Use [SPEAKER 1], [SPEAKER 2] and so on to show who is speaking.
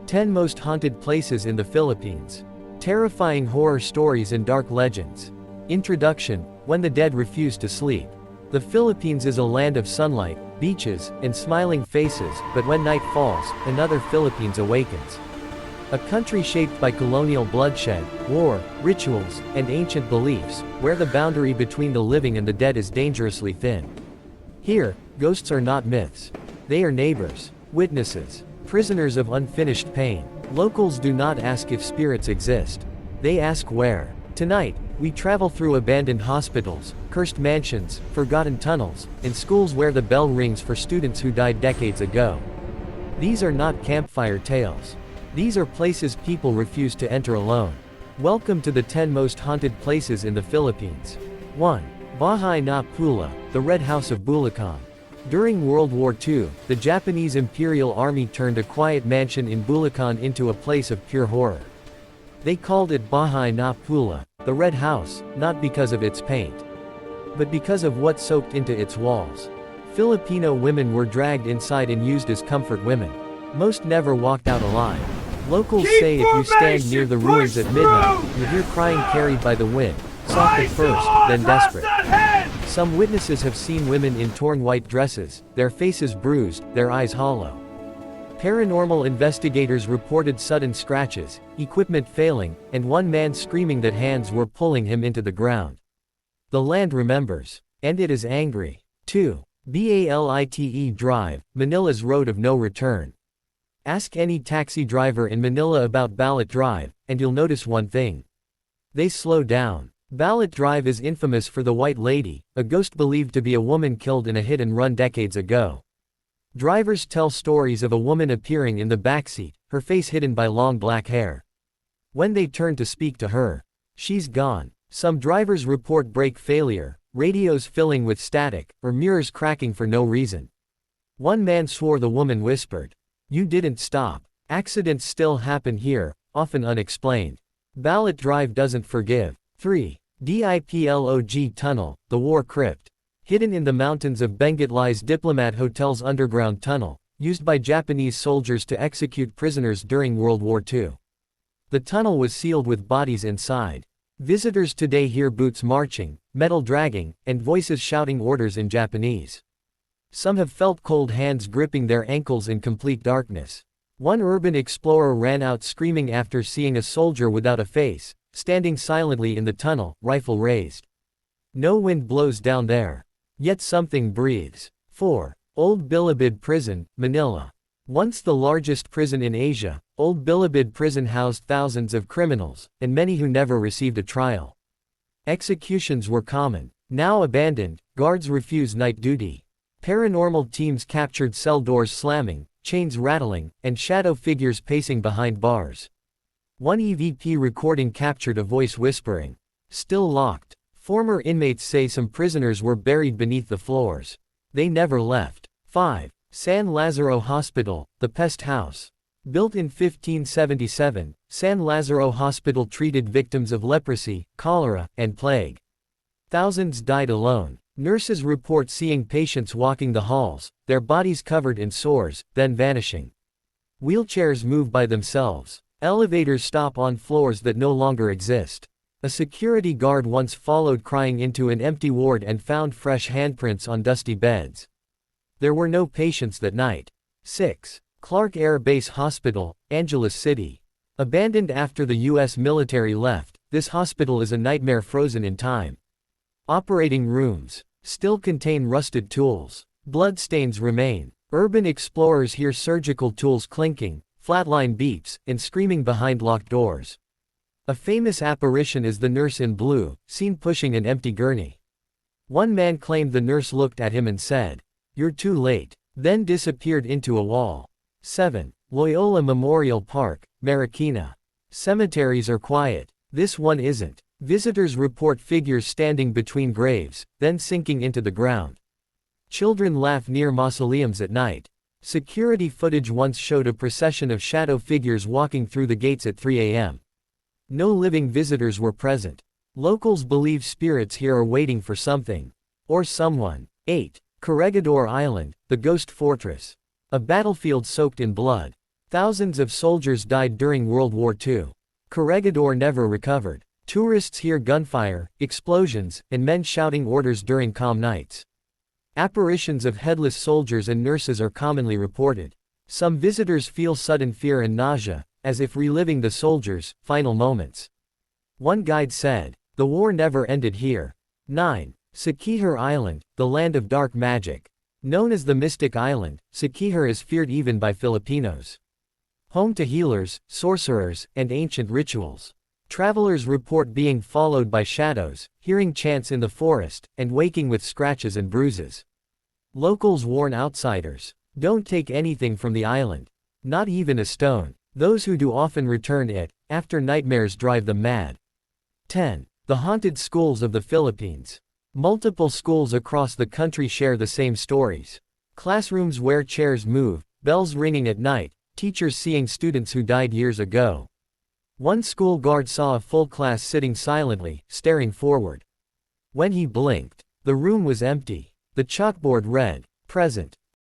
[SPEAKER 1] 10 Most Haunted Places in the Philippines. Terrifying horror stories and dark legends. Introduction. When the dead refuse to sleep. The Philippines is a land of sunlight, beaches, and smiling faces, but when night falls, another Philippines awakens. A country shaped by colonial bloodshed, war, rituals, and ancient beliefs, where the boundary between the living and the dead is dangerously thin. Here, ghosts are not myths. They are neighbors, witnesses, prisoners of unfinished pain. Locals do not ask if spirits exist. They ask where. Tonight, we travel through abandoned hospitals, cursed mansions, forgotten tunnels, and schools where the bell rings for students who died decades ago. These are not campfire tales. These are places people refuse to enter alone. Welcome to the 10 most haunted places in the Philippines. 1. Bahay na Pula, the Red House of Bulacan. During World War II, the Japanese Imperial Army turned a quiet mansion in Bulacan into a place of pure horror. They called it Bahay na Pula, the Red House, not because of its paint, but because of what soaked into its walls. Filipino women were dragged inside and used as comfort women. Most never walked out alive. Locals say if you stand near the ruins at midnight, you hear crying carried by the wind, soft at first, then desperate. Some witnesses have seen women in torn white dresses, their faces bruised, their eyes hollow. Paranormal investigators reported sudden scratches, equipment failing, and one man screaming that hands were pulling him into the ground. The land remembers. And it is angry. 2. Balete Drive, Manila's road of no return. Ask any taxi driver in Manila about Balete Drive, and you'll notice one thing. They slow down. Balete Drive is infamous for the White Lady, a ghost believed to be a woman killed in a hit-and-run decades ago. Drivers tell stories of a woman appearing in the backseat, her face hidden by long black hair. When they turn to speak to her, she's gone. Some drivers report brake failure, radios filling with static, or mirrors cracking for no reason. One man swore the woman whispered, "You didn't stop." Accidents still happen here, often unexplained. Balete Drive doesn't forgive. 3. Diplog Tunnel, the War Crypt. Hidden in the mountains of Benguet lies Diplomat Hotel's underground tunnel, used by Japanese soldiers to execute prisoners during World War II. The tunnel was sealed with bodies inside. Visitors today hear boots marching, metal dragging, and voices shouting orders in Japanese. Some have felt cold hands gripping their ankles in complete darkness. One urban explorer ran out screaming after seeing a soldier without a face, standing silently in the tunnel, rifle raised. No wind blows down there. Yet something breathes. 4. Old Bilibid Prison, Manila. Once the largest prison in Asia, Old Bilibid Prison housed thousands of criminals, and many who never received a trial. Executions were common. Now abandoned, guards refuse night duty. Paranormal teams captured cell doors slamming, chains rattling, and shadow figures pacing behind bars. One EVP recording captured a voice whispering, "Still locked." Former inmates say some prisoners were buried beneath the floors. They never left. 5. San Lazaro Hospital, the Pest House. Built in 1577, San Lazaro Hospital treated victims of leprosy, cholera, and plague. Thousands died alone. Nurses report seeing patients walking the halls, their bodies covered in sores, then vanishing. Wheelchairs move by themselves. Elevators stop on floors that no longer exist. A security guard once followed crying into an empty ward and found fresh handprints on dusty beds. There were no patients that night. 6. Clark Air Base Hospital, Angeles City. Abandoned after the U.S. military left, this hospital is a nightmare frozen in time. Operating rooms still contain rusted tools. Bloodstains remain. Urban explorers hear surgical tools clinking, flatline beeps, and screaming behind locked doors. A famous apparition is the nurse in blue, seen pushing an empty gurney. One man claimed the nurse looked at him and said, "You're too late," then disappeared into a wall. 7. Loyola Memorial Park, Marikina. Cemeteries are quiet. This one isn't. Visitors report figures standing between graves, then sinking into the ground. Children laugh near mausoleums at night. Security footage once showed a procession of shadow figures walking through the gates at 3 a.m. No living visitors were present. Locals believe spirits here are waiting for something. Or someone. 8. Corregidor Island, the Ghost Fortress. A battlefield soaked in blood. Thousands of soldiers died during World War II. Corregidor never recovered. Tourists hear gunfire, explosions, and men shouting orders during calm nights. Apparitions of headless soldiers and nurses are commonly reported. Some visitors feel sudden fear and nausea, as if reliving the soldiers' final moments. One guide said, "The war never ended here." 9. Siquijor Island, the land of dark magic. Known as the Mystic Island, Siquijor is feared even by Filipinos. Home to healers, sorcerers, and ancient rituals. Travelers report being followed by shadows, hearing chants in the forest, and waking with scratches and bruises. Locals warn outsiders, don't take anything from the island. Not even a stone. Those who do often return it, after nightmares drive them mad. 10. The haunted schools of the Philippines. Multiple schools across the country share the same stories. Classrooms where chairs move, bells ringing at night, teachers seeing students who died years ago. One school guard saw a full class sitting silently, staring forward. When he blinked, the room was empty. The chalkboard read, "Present."